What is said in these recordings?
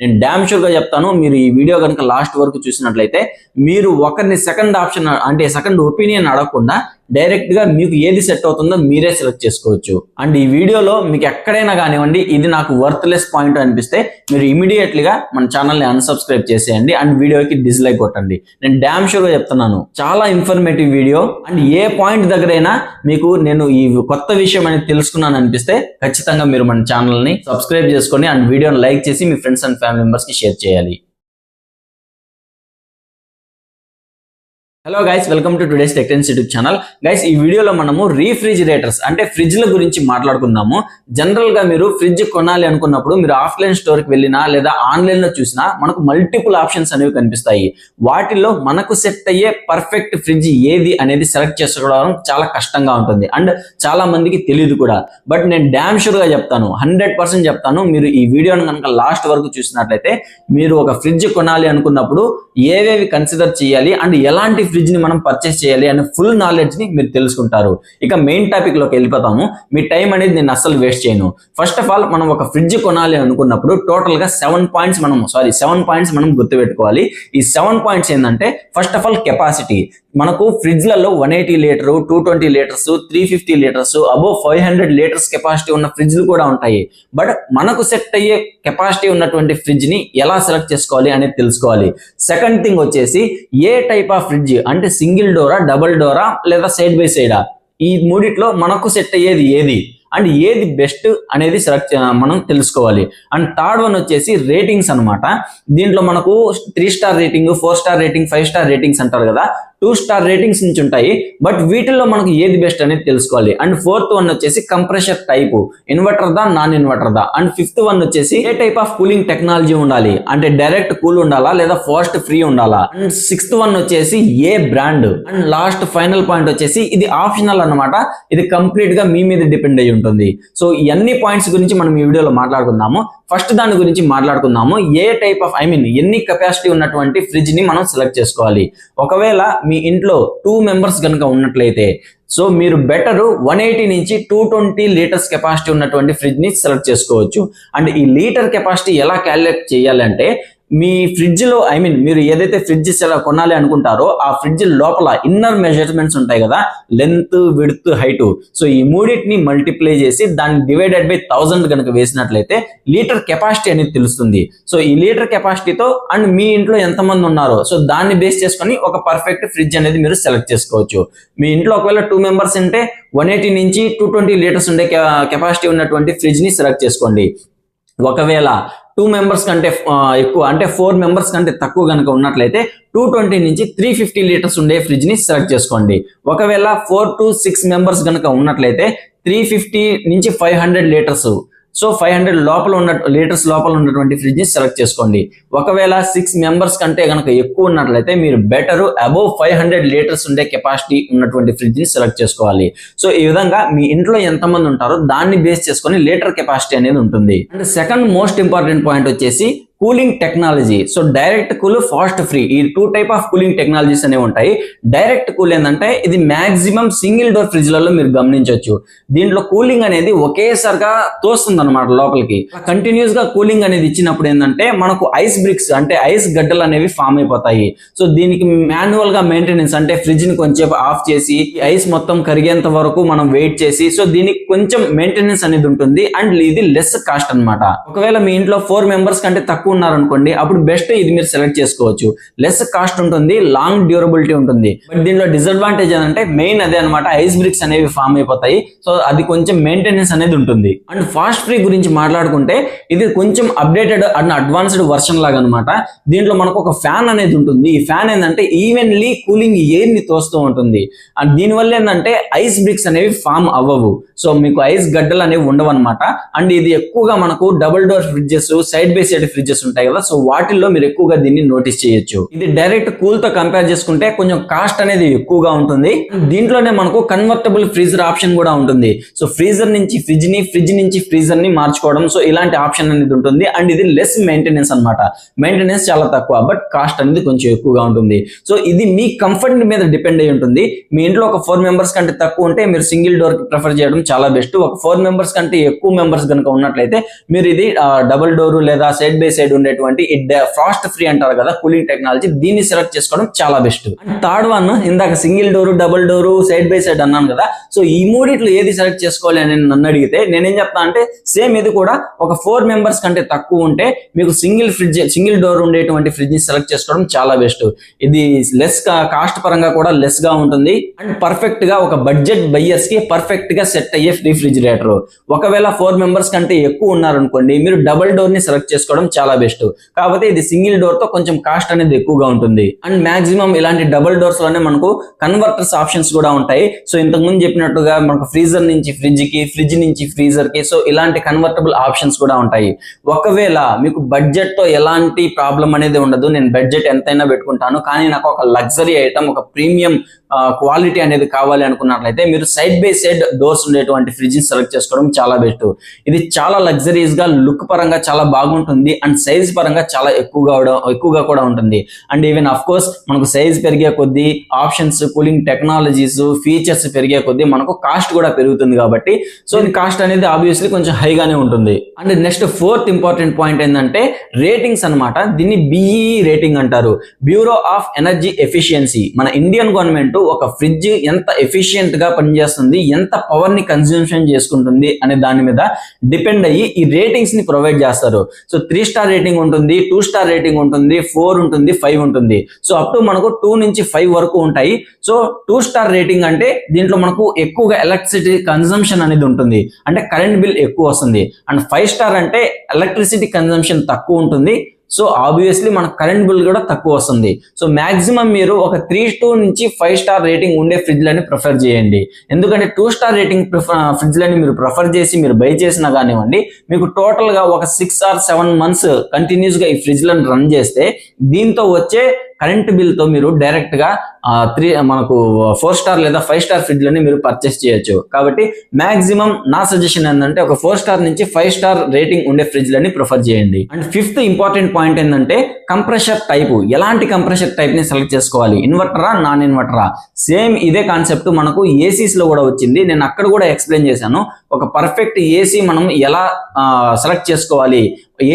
నేను damn sure గా చెప్తాను, మీరు ఈ వీడియో కనుక లాస్ట్ వరకు చూసినట్లయితే మీరు ఒకరిని సెకండ్ ఆప్షన్ అంటే సెకండ్ ఒపీనియన్ అడగకుండా డైరెక్ట్ గా మీకు ఏది సెట్ అవుతుందో మీరే సెలెక్ట్ చేసుకోవచ్చు. అండ్ ఈ వీడియోలో మీకు ఎక్కడైనా కానివ్వండి ఇది నాకు వర్త్లెస్ పాయింట్ అనిపిస్తే మీరు ఇమీడియట్లీ గా మన ఛానల్ ని అన్సబ్స్క్రైబ్ చేసేయండి అండ్ వీడియోకి డిస్లైక్ కొట్టండి. నేను డామ్ షూర్ గా చెప్తున్నాను, చాలా informative video and A point దగ్గరైనా మీకు నేను ఈ కొత్త విషయం అనేది తెలుసుకున్నాను అనిపిస్తే ఖచ్చితంగా మీరు మన ఛానల్ ని సబ్స్క్రైబ్ చేసుకోండి అండ్ వీడియోని లైక్ చేసి మీ ఫ్రెండ్స్ అండ్ ఫ్యామిలీ మెంబర్స్ కి షేర్ చేయాలి. Hello guys, welcome to today's tech trends YouTube channel. Guys, ఈ వీడియోలో మనము రీఫ్రిజిరేటర్స్ అంటే ఫ్రిడ్జ్ల గురించి మాట్లాడుకుందాము. జనరల్ గా మీరు ఫ్రిడ్జ్ కొనాలి అనుకున్నప్పుడు మీరు ఆఫ్లైన్ స్టోర్ కి వెళ్ళినా లేదా ఆన్లైన్ లో చూసినా మనకు మల్టిపుల్ ఆప్షన్స్ అనేవి కనిపిస్తాయి. వాటిలో మనకు సెట్ అయ్యే పర్ఫెక్ట్ ఫ్రిడ్జ్ ఏది అనేది సెలెక్ట్ చేసుకోవడం చాలా కష్టంగా ఉంటుంది అండ్ చాలా మందికి తెలియదు కూడా. బట్ నేను డామ్ షూర్ గా చెప్తాను, 100% చెప్తాను, మీరు ఈ వీడియోని కనుక లాస్ట్ వరకు చూసినట్లయితే మీరు ఒక ఫ్రిడ్జ్ కొనాలి అనుకున్నప్పుడు ఏవేవి కన్సిడర్ చేయాలి అండ్ ఎలాంటి ఫ్రిడ్జ్ ని మనం పర్చేస్ చేయాలి అనే ఫుల్ నాలెడ్జ్ ని మీరు తెలుసుకుంటారు. ఇక మెయిన్ టాపిక్ లోకి వెళ్ళిపోతాము. మీ టైం అనేది నేను అస్సలు వేస్ట్ చేయను. ఫస్ట్ ఆఫ్ ఆల్ మనం ఒక ఫ్రిడ్జ్ కొనాలి అనుకున్నప్పుడు టోటల్ గా 7 పాయింట్స్ మనం గుర్తుపెట్టుకోవాలి. ఈ 7 పాయింట్స్ ఏంటంటే, ఫస్ట్ ఆఫ్ ఆల్ కెపాసిటీ. మనకు ఫ్రిడ్జ్లలో 180 litre, 220 litres, 350 litres, above 500 litres capacity ఉన్న ఫ్రిడ్జ్లు కూడా ఉంటాయి. బట్ మనకు సెట్ అయ్యే కెపాసిటీ ఉన్నటువంటి ఫ్రిడ్జ్ ని ఎలా సెలెక్ట్ చేసుకోవాలి అనేది తెలుసుకోవాలి. సెకండ్ థింగ్ వచ్చేసి, ఏ టైప్ ఆఫ్ ఫ్రిడ్జ్ అంటే సింగిల్ డోరా, డబుల్ డోరా లేదా సైడ్ బై సైడా, ఈ మూడిట్లో మనకు సెట్ అయ్యేది ఏది అండ్ ఏది బెస్ట్ అనేది సెలెక్ట్ మనం తెలుసుకోవాలి. అండ్ థర్డ్ వన్ వచ్చేసి రేటింగ్స్ అనమాట. దీంట్లో మనకు 3 star rating, 4 star rating, 5 star ratings అంటారు కదా, 2 స్టార్ రేటింగ్స్ నుంచి ఉంటాయి. బట్ వీటిల్లో మనకు ఏది బెస్ట్ అనేది తెలుసుకోవాలి. అండ్ ఫోర్త్ వన్ వచ్చేసి కంప్రెషర్ టైప్, ఇన్వర్టర్ దా, నాన్ ఇన్వర్టర్ దా. అండ్ ఫిఫ్త్ వన్ వచ్చేసి a type of cooling technology ఉండాలి, అంటే డైరెక్ట్ కూల్ ఉండాలా లేదా ఫాస్ట్ ఫ్రీ ఉండాలా. అండ్ సిక్స్త్ వన్ వచ్చేసి a brand. And last final point వచ్చేసి ఇది ఆప్షనల్ అన్నమాట, ఇది కంప్లీట్ గా మీ మీద డిపెండ్ అయ్యి ఉంటుంది. సో ఈ అన్ని పాయింట్స్ గురించి మనం ఈ వీడియోలో మాట్లాడుకుందాము. ఫస్ట్ దాని గురించి మాట్లాడుకుందాము, ఏ టైప్ ఆఫ్ ఎన్ని కెపాసిటీ ఉన్నటువంటి ఫ్రిడ్జ్ ని మనం సెలెక్ట్ చేసుకోవాలి. ఒకవేళ మీ ఇంట్లో 2 మెంబర్స్ కనుక ఉన్నట్లయితే సో మీరు బెటర్ 180 నుంచి 220 లీటర్స్ కెపాసిటీ ఉన్నటువంటి ఫ్రిడ్జ్ ని సెలెక్ట్ చేసుకోవచ్చు. అండ్ ఈ లీటర్ కెపాసిటీ ఎలా క్యాలిక్యులేట్ చేయాలంటే, మీ ఫ్రిడ్జ్ లో మీరు ఏదైతే ఫ్రిడ్జ్ కొనాలి అనుకుంటారో ఆ ఫ్రిడ్జ్ లోపల ఇన్నర్ మెజర్మెంట్స్ ఉంటాయి కదా, లెంత్, విడ్త్, హైట్. సో ఈ మూడింటిని మల్టిప్లై చేసి దాన్ని డివైడెడ్ బై 1000 కనుక వేసినట్లయితే లీటర్ కెపాసిటీ అనేది తెలుస్తుంది. సో ఈ లీటర్ కెపాసిటీతో అండ్ మీ ఇంట్లో ఎంతమంది ఉన్నారో సో దాన్ని బేస్ చేసుకొని ఒక పర్ఫెక్ట్ ఫ్రిడ్జ్ అనేది మీరు సెలెక్ట్ చేసుకోవచ్చు. మీ ఇంట్లో ఒకవేళ 2 మెంబర్స్ ఉంటే 180 నుంచి 220 లీటర్స్ ఉండే కెపాసిటీ ఉన్నటువంటి ఫ్రిడ్జ్ ని సెలెక్ట్ చేసుకోండి. ఒకవేళ 2 మెంబర్స్ కంటే ఎక్కువ అంటే 4 మెంబర్స్ కంటే తక్కువ కనుక ఉన్నట్లయితే 220 నుంచి 350 లీటర్స్ ఉండే ఫ్రిడ్జ్ ని సెలెక్ట్ చేసుకోండి. ఒకవేళ 4 to 6 మెంబర్స్ కనుక ఉన్నట్లయితే 350 నుంచి 500 లీటర్స్, సో 500 లీటర్స్ లోపల ఉన్నటువంటి ఫ్రిడ్జ్ ని సెలెక్ట్ చేసుకోండి. ఒకవేళ 6 మెంబర్స్ కంటే కనుక ఎక్కువ ఉన్నట్లయితే మీరు బెటర్ అబోవ్ 500 లీటర్స్ ఉండే కెపాసిటీ ఉన్నటువంటి ఫ్రిడ్జ్ ని సెలెక్ట్ చేసుకోవాలి. సో ఈ విధంగా మీ ఇంట్లో ఎంతమంది ఉంటారో దాన్ని బేస్ చేసుకొని లీటర్ కెపాసిటీ అనేది ఉంటుంది. And second most important point వచ్చేసి cooling technology. So direct cool, frost free, ఈ 2 టైప్ ఆఫ్ కూలింగ్ టెక్నాలజీస్ అనేవి ఉంటాయి. డైరెక్ట్ కూల్ ఏంటంటే ఇది మాక్సిమం సింగిల్ డోర్ ఫ్రిడ్జ్లలో మీరు గమనించవచ్చు. దీంట్లో కూలింగ్ అనేది ఒకేసారిగా తోస్తుంది అనమాట లోపలికి. కంటిన్యూస్ గా కూలింగ్ అనేది ఇచ్చినప్పుడు ఏంటంటే మనకు ఐస్ బ్రిక్స్ అంటే ఐస్ గడ్డలు అనేవి ఫామ్ అయిపోతాయి. సో దీనికి మాన్యువల్ గా మెయింటెనెన్స్ అంటే ఫ్రిడ్జ్ ని కొంచెం ఆఫ్ చేసి ఐస్ మొత్తం కరిగేంత వరకు మనం వెయిట్ చేసి, సో దీనికి కొంచెం మెయింటెనెన్స్ అనేది ఉంటుంది అండ్ ఇది లెస్ కాస్ట్ అనమాట. ఒకవేళ మీ ఇంట్లో 4 మెంబర్స్ కంటే తక్కువ ఉన్నారనుకోండి, అప్పుడు బెస్ట్ ఇది మీరు సెలెక్ట్ చేసుకోవచ్చు. లెస్ కాస్ట్ ఉంటుంది, లాంగ్ డ్యూరబిలిటీ ఉంటుంది. బట్ దీనిలో డిసడ్వాంటేజ్ ఏంటంటే మెయిన్ అదే అనమాట, ఐస్ బ్రిక్స్ అనేవి ఫామ్ అయిపోతాయి. సో అది కొంచెం మెయింటెనెన్స్ అనేది ఉంటుంది. అండ్ ఫాస్ట్ ఫ్రీ గురించి మాట్లాడుకుంటే ఇది కొంచెం అప్డేటెడ్ అండ్ అడ్వాన్స్డ్ వర్షన్ లాగా అనమాట. దీంట్లో మనకు ఒక ఫ్యాన్ అనేది ఉంటుంది. ఈ ఫ్యాన్ ఏంటంటే ఈవెన్లీ కూలింగ్ ఎయిర్ ని తోస్తూ ఉంటుంది. అండ్ దీనివల్ల ఏంటంటే ఐస్ బ్రిక్స్ అనేవి ఫామ్ అవ్వవు. సో మీకు ఐస్ గడ్డలు అనేవి ఉండవు అనమాట. అండ్ ఇది ఎక్కువగా మనకు double door fridges, side by side fridges ఉంటాయి కదా, సో వాటిల్లో మీరు ఎక్కువగా దీన్ని నోటీస్ చేయొచ్చు. ఇది డైరెక్ట్ కూల్ తో కంపేర్ చేసుకుంటే కొంచెం కాస్ట్ అనేది ఎక్కువగా ఉంటుంది. దీంట్లోనే మనకు కన్వర్టబుల్ ఫ్రీజర్ ఆప్షన్ కూడా ఉంటుంది. సో ఫ్రీజర్ నుంచి ఫ్రిడ్జ్ ని, ఫ్రిడ్జ్ నుంచి ఫ్రీజర్ ని మార్చుకోవడం, సో ఇలాంటి ఆప్షన్ అనేది ఉంటుంది. అండ్ ఇది లెస్ మెయింటెనెన్స్ అనమాట. మెయింటెనెన్స్ చాలా తక్కువ, బట్ కాస్ట్ అనేది కొంచెం ఎక్కువగా ఉంటుంది. సో ఇది మీ కంఫర్ట్ మీద డిపెండ్ అయి ఉంటుంది. మీ ఇంట్లో ఒక 4 మెంబర్స్ కంటే తక్కువ ఉంటే మీరు సింగిల్ డోర్ ప్రిఫర్ చేయడం చాలా బెస్ట్. ఒక 4 మెంబర్స్ కంటే ఎక్కువ మెంబర్స్ కనుక ఉన్నట్లయితే మీరు ఇది డబుల్ డోర్ లేదా సైడ్ బై సైడ్ సైడ్ ఉండేటువంటి ఫ్రాస్ట్ ఫ్రీ అంటారు కదా కూలింగ్ టెక్నాలజీ, దీన్ని సెలెక్ట్ చేసుకోవడం చాలా బెస్ట్. అండ్ థర్డ్ వన్, ఇందాక single door, double door, side by side అన్నాను కదా, సో ఈ మూడిట్లో ఏది సెలెక్ట్ చేసుకోవాలి అని నన్ను అడిగితే నేనేం చెప్తా అంటే సేమ్ ఇది కూడా ఒక 4 మెంబర్స్ కంటే తక్కువ ఉంటే మీకు సింగిల్ డోర్ ఉండేటువంటి ఫ్రిడ్జ్ ని సెలెక్ట్ చేసుకోవడం చాలా బెస్ట్. ఇది లెస్ కాస్ట్ పరంగా కూడా లెస్ గా ఉంటుంది అండ్ పర్ఫెక్ట్ గా ఒక బడ్జెట్ బయ్యర్స్ కి పర్ఫెక్ట్ గా సెట్ అయ్యే రిఫ్రిజిరేటర్. ఒకవేళ 4 మెంబర్స్ కంటే ఎక్కువ ఉన్నారనుకోండి, మీరు డబుల్ డోర్ ని సెలెక్ట్ చేసుకోవడం చాలా బెస్ట్. కాకపోతే ఇది సింగిల్ డోర్ తో కొంచెం కాస్ట్ అనేది ఎక్కువగా ఉంటుంది. అండ్ మాక్సిమం ఇలాంటి డబుల్ డోర్స్ లోనే మనకు కన్వర్టర్స్ ఆప్షన్స్ కూడా ఉంటాయి. సో ఇంతకు ముందు చెప్పినట్టుగా మనకు ఫ్రీజర్ నుంచి ఫ్రిడ్జ్ కి, ఫ్రిడ్జ్ నుంచి ఫ్రీజర్ కి, సో ఇలాంటి కన్వర్టబుల్ ఆప్షన్స్ కూడా ఉంటాయి. ఒకవేళ మీకు బడ్జెట్ తో ఎలాంటి ప్రాబ్లం అనేది ఉండదు, నేను బడ్జెట్ ఎంతైనా పెట్టుకుంటాను కానీ నాకు ఒక లగ్జరీ ఐటమ్, ఒక ప్రీమియం క్వాలిటీ అనేది కావాలి అనుకున్నట్లయితే మీరు సైడ్ బై సైడ్ డోర్స్ ఉండేటువంటి ఫ్రిడ్జ్ ని సెలెక్ట్ చేసుకోవడం చాలా బెస్ట్. ఇది చాలా లగ్జరీస్ గా, లుక్ పరంగా చాలా బాగుంటుంది అండ్ సైజ్ పరంగా చాలా ఎక్కువగా కూడా ఉంటుంది. అండ్ ఈవెన్ అఫ్ కోర్స్ మనకు సైజ్ పెరిగే కొద్దీ ఆప్షన్స్, కూలింగ్ టెక్నాలజీస్, ఫీచర్స్ పెరిగే కొద్దీ మనకు కాస్ట్ కూడా పెరుగుతుంది కాబట్టి సో ఈ కాస్ట్ అనేది ఆబ్వియస్లీ కొంచెం హైగానే ఉంటుంది. And next 4th important point ఏంటంటే రేటింగ్స్ అన్నమాట. దీన్ని BEE రేటింగ్ అంటారు, బ్యూరో ఆఫ్ ఎనర్జీ ఎఫిషియన్సీ. మన ఇండియన్ గవర్నమెంట్ ఒక ఫ్రిడ్జ్ ఎంత ఎఫిషియెంట్ గా పనిచేస్తుంది, ఎంత పవర్ ని కన్సంప్షన్ చేసుకుంటుంది అనే దాని మీద డిపెండ్ అయ్యి ఈ రేటింగ్స్ ని ప్రొవైడ్ చేస్తారు. సో 3 స్టార్ రేటింగ్ ఉంటుంది, 2 స్టార్ రేటింగ్ ఉంటుంది, 4 ఉంటుంది, 5 ఉంటుంది. సో అప్ టు మనకు 2 నుంచి 5 వరకు ఉంటాయి. సో 2 స్టార్ రేటింగ్ అంటే దీంట్లో మనకు ఎక్కువగా ఎలక్ట్రిసిటీ కన్సంప్షన్ అనేది ఉంటుంది, అంటే కరెంట్ బిల్ ఎక్కువ వస్తుంది. అండ్ 5 స్టార్ అంటే ఎలక్ట్రిసిటీ కన్సంప్షన్ తక్కువ ఉంటుంది, సో ఆబ్వియస్లీ మనకు కరెంట్ బిల్ కూడా తక్కువ వస్తుంది. సో మాక్సిమం మీరు ఒక 3 నుంచి 5 స్టార్ రేటింగ్ ఉండే ఫ్రిడ్జ్లని ప్రిఫర్ చేయండి. ఎందుకంటే 2 స్టార్ రేటింగ్ ఫ్రిడ్జ్లని మీరు ప్రిఫర్ చేసి మీరు బై చేసినా కానివ్వండి, మీకు టోటల్ గా ఒక 6 or 7 months కంటిన్యూస్ గా ఈ ఫ్రిడ్జ్లను రన్ చేస్తే దీంతో వచ్చే కరెంట్ బిల్ తో మీరు డైరెక్ట్ గా మనకు 4 స్టార్ లేదా 5 స్టార్ ఫ్రిడ్జ్లని మీరు పర్చేస్ చేయొచ్చు. కాబట్టి మాక్సిమం నా సజెషన్ ఏంటంటే ఒక 4 స్టార్ నుంచి 5 స్టార్ రేటింగ్ ఉండే ఫ్రిడ్జ్లని ప్రిఫర్ చేయండి. అండ్ 5th ఇంపార్టెంట్ పాయింట్ ఏంటంటే కంప్రెషర్ టైప్. ఎలాంటి కంప్రెషర్ టైప్ ని సెలెక్ట్ చేసుకోవాలి, ఇన్వర్టరా, నాన్ ఇన్వర్టరా? సేమ్ ఇదే కాన్సెప్ట్ మనకు ఏసీస్ లో కూడా వచ్చింది, నేను అక్కడ కూడా ఎక్స్ప్లెయిన్ చేశాను. ఒక పర్ఫెక్ట్ ఏసీ మనం ఎలా సెలెక్ట్ చేసుకోవాలి,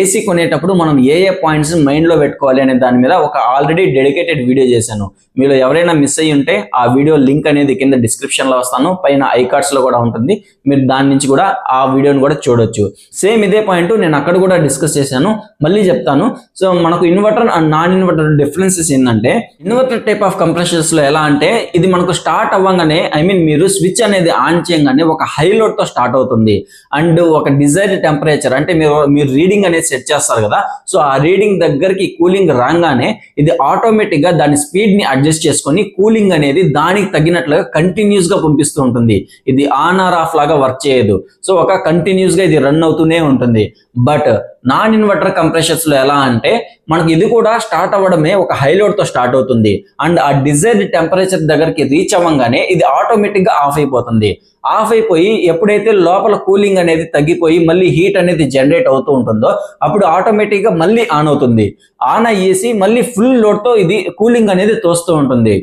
ఏసీ కొనేటప్పుడు మనం ఏ పాయింట్స్ మైండ్ లో పెట్టుకోవాలి అనే దాని మీద ఒక ఆల్రెడీ డెడికేటెడ్ వీడియో చేశాను. మీరు ఎవరైనా మిస్ అయ్యి ఉంటే ఆ వీడియో లింక్ అనేది కింద డిస్క్రిప్షన్ లో వస్తాను, పైన ఐకార్డ్స్ లో కూడా ఉంటుంది, మీరు దాని నుంచి కూడా ఆ వీడియోని కూడా చూడొచ్చు. సేమ్ ఇదే పాయింట్ నేను అక్కడ కూడా డిస్కస్ చేశాను, మళ్ళీ చెప్తాను. సో మనకు inverter and non inverter differences ఏంటంటే, ఇన్వర్టర్ టైప్ ఆఫ్ కంప్రెషర్స్ లో ఎలా అంటే ఇది మనకు స్టార్ట్ అవ్వగానే మీరు స్విచ్ అనేది ఆన్ చేయగానే ఒక హై లోడ్ తో స్టార్ట్ అవుతుంది అండ్ ఒక డిజైర్డ్ టెంపరేచర్ అంటే మీరు రీడింగ్ అనేది సెట్ చేస్తారు కదా, సో ఆ రీడింగ్ దగ్గరికి కూలింగ్ రాగానే ఇది ఆటోమేటిక్ గా దాని స్పీడ్ ని అడ్జస్ట్ చేసుకొని కూలింగ్ అనేది దానికి తగినట్లుగా కంటిన్యూస్ గా పంపిస్తూ ఉంటుంది. ఇది ఆన్ ఆర్ ఆఫ్ లాగా వర్క్ చేయదు, సో ఒక కంటిన్యూస్ గా ఇది రన్ అవుతూనే ఉంటుంది. బట్ నాన్ ఇన్వర్టర్ కంప్రెషర్స్ లో ఎలా అంటే మనకి ఇది కూడా స్టార్ట్ అవ్వడమే ఒక హై లోడ్ తో స్టార్ట్ అవుతుంది అండ్ ఆ డిజైర్డ్ టెంపరేచర్ దగ్గరికి రీచ్ అవ్వగానే ఇది ఆటోమేటిక్ గా ఆఫ్ అయిపోతుంది. ఆఫ్ అయిపోయి ఎప్పుడైతే లోపల కూలింగ్ అనేది తగ్గిపోయి మళ్ళీ హీట్ అనేది జనరేట్ అవుతూ ఉంటుందో అప్పుడు ఆటోమేటిక్ గా మళ్ళీ ఆన్ అవుతుంది. ఆన్ అయ్యేసి మళ్ళీ ఫుల్ లోడ్ తో ఇది కూలింగ్ అనేది తోస్తూ ఉంటుంది.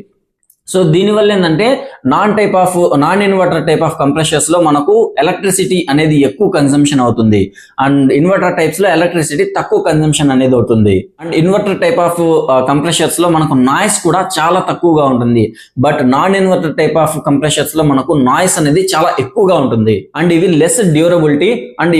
సో దీనివల్ల ఏంటంటే non inverter type of compressors లో మనకు ఎలక్ట్రిసిటీ అనేది ఎక్కువ కన్సంప్షన్ అవుతుంది అండ్ ఇన్వర్టర్ టైప్స్ లో ఎలక్ట్రిసిటీ తక్కువ కన్సంప్షన్ అనేది అవుతుంది. And inverter type of compressors లో మనకు నాయిస్ కూడా చాలా తక్కువగా ఉంటుంది. But non inverter type of compressors లో మనకు నాయిస్ అనేది చాలా ఎక్కువగా ఉంటుంది అండ్ ఇవి less durability and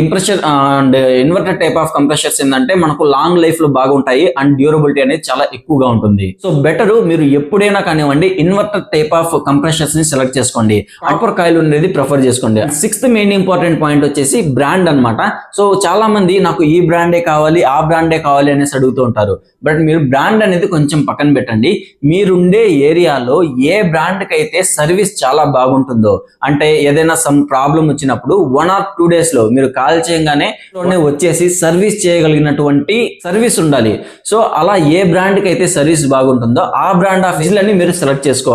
and inverter type of compressors ఏంటంటే మనకు లాంగ్ లైఫ్ లో బాగుంటాయి అండ్ డ్యూరబిలిటీ అనేది చాలా ఎక్కువగా ఉంటుంది. సో బెటర్ మీరు ఎప్పుడైనా కానివ్వండి ఇన్వర్టర్ టైప్ ఆఫ్ కంప్రెషర్స్ ని సెలెక్ట్ చేసుకోండి, కాపర్ కాయిల్ అనేది ప్రిఫర్ చేసుకోండి. 6th మెయిన్ ఇంపార్టెంట్ పాయింట్ వచ్చేసి బ్రాండ్ అన్నమాట. సో చాలా మంది నాకు ఈ బ్రాండే కావాలి ఆ బ్రాండే కావాలి అనేసి అడుగుతూ ఉంటారు. బట్ మీరు బ్రాండ్ అనేది కొంచెం పక్కన పెట్టండి, మీరుండే ఏరియాలో ఏ బ్రాండ్ కి అయితే సర్వీస్ చాలా బాగుంటుందో, అంటే ఏదైనా సమ్ ప్రాబ్లం వచ్చినప్పుడు 1 or 2 days లో మీరు కాల్ చేయగానే వచ్చేసి సర్వీస్ చేయగలిగినటువంటి సర్వీస్ ఉండాలి. సో అలా ఏ బ్రాండ్ కి అయితే సర్వీస్ బాగుంటుందో ఆ బ్రాండ్ ఆఫ్ ఫ్రిడ్జ్ ని మీరు సెలెక్ట్ చేసుకోవాలి.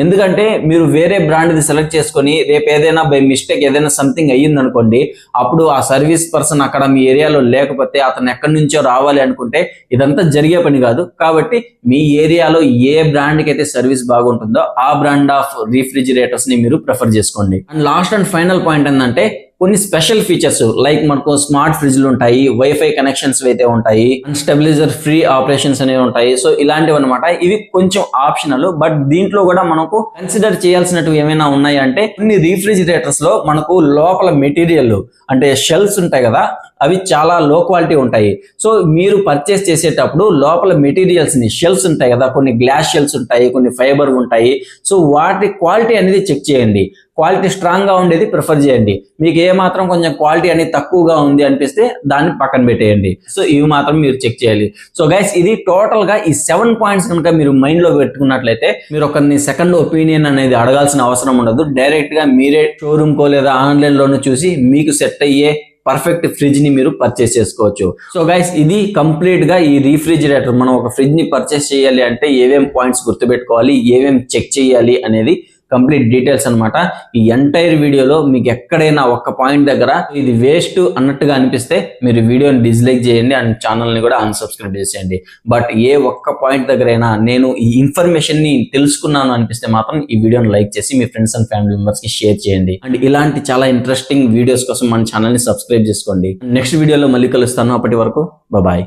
ఎందుకంటే మీరు వేరే బ్రాండ్ ది సెలెక్ట్ చేసుకొని రేపు ఏదైనా బై మిస్టేక్ ఏదైనా సంథింగ్ అయ్యింది అనుకోండి, అప్పుడు ఆ సర్వీస్ పర్సన్ అక్కడ మీ ఏరియాలో లేకపోతే అతను ఎక్కడి నుంచో రావాలి అనుకుంటే ఇదంతా జరిగే పని కాదు. కాబట్టి మీ ఏరియాలో ఏ బ్రాండ్ కి అయితే సర్వీస్ బాగుంటుందో ఆ బ్రాండ్ ఆఫ్ రిఫ్రిజిరేటర్స్ ని మీరు ప్రిఫర్ చేసుకోండి. And last and final point ఏంటంటే కొన్ని స్పెషల్ ఫీచర్స్ లైక్ మనకు స్మార్ట్ ఫ్రిడ్జ్లు ఉంటాయి, వైఫై కనెక్షన్స్ అయితే ఉంటాయి, స్టెబిలైజర్ ఫ్రీ ఆపరేషన్స్ అనేవి ఉంటాయి. సో ఇలాంటివి అనమాట. ఇవి కొంచెం ఆప్షనల్, బట్ దీంట్లో కూడా మనకు కన్సిడర్ చేయాల్సినవి ఏమైనా ఉన్నాయి అంటే కొన్ని రీఫ్రిజిరేటర్స్ లో మనకు లోపల మెటీరియల్ అంటే షెల్స్ ఉంటాయి కదా, అవి చాలా లో క్వాలిటీ ఉంటాయి. సో మీరు పర్చేస్ చేసేటప్పుడు లోపల మెటీరియల్స్ ని, షెల్స్ ఉంటాయి కదా, కొన్ని గ్లాస్ షెల్స్ ఉంటాయి, కొన్ని ఫైబర్ ఉంటాయి. సో వాటి క్వాలిటీ అనేది చెక్ చేయండి. క్వాలిటీ స్ట్రాంగ్ గా ఉండేది ప్రిఫర్ చేయండి. మీకు ఏ మాత్రం కొంచెం క్వాలిటీ అనేది తక్కువగా ఉంది అనిపిస్తే దాన్ని పక్కన పెట్టేయండి. సో ఇవి మాత్రం మీరు చెక్ చేయాలి. సో గైస్, ఇది టోటల్ గా ఈ 7 పాయింట్స్ కనుక మీరు మైండ్ లో పెట్టుకున్నట్లయితే మీరు ఒకరిని సెకండ్ ఒపీనియన్ అనేది అడగాల్సిన అవసరం ఉండదు. డైరెక్ట్ గా మీరే షోరూమ్ కో లేదా ఆన్లైన్ లోనూ చూసి మీకు సెట్ అయ్యే పర్ఫెక్ట్ ఫ్రిడ్జ్ ని మీరు పర్చేస్ చేసుకోవచ్చు. సో గైస్, ఇది కంప్లీట్ గా ఈ రీఫ్రిజిరేటర్. మనం ఒక ఫ్రిడ్జ్ ని పర్చేస్ చేయాలి అంటే ఏమేం పాయింట్స్ గుర్తుపెట్టుకోవాలి, ఏమేం చెక్ చేయాలి అనేది కంప్లీట్ డీటెయిల్స్ అన్నమాట. ఈ ఎంటైర్ వీడియోలో మీకు ఎక్కడైనా ఒక్క పాయింట్ దగ్గర ఇది వేస్ట్ అన్నట్టుగా అనిపిస్తే మీరు వీడియోని డిస్లైక్ చేయండి అండ్ ఛానల్ ని కూడా అన్సబ్స్క్రైబ్ చేసేయండి. బట్ ఏ ఒక్క పాయింట్ దగ్గరైనా నేను ఈ ఇన్ఫర్మేషన్ ని తెలుసుకున్నాను అనిపిస్తే మాత్రం ఈ వీడియోని లైక్ చేసి మీ ఫ్రెండ్స్ అండ్ ఫ్యామిలీ మెంబర్స్ కి షేర్ చేయండి. అండ్ ఇలాంటి చాలా ఇంట్రెస్టింగ్ వీడియోస్ కోసం మన ఛానల్ ని సబ్స్క్రైబ్ చేసుకోండి. నెక్స్ట్ వీడియోలో మళ్ళీ కలుస్తాను. అప్పటి వరకు బాయ్.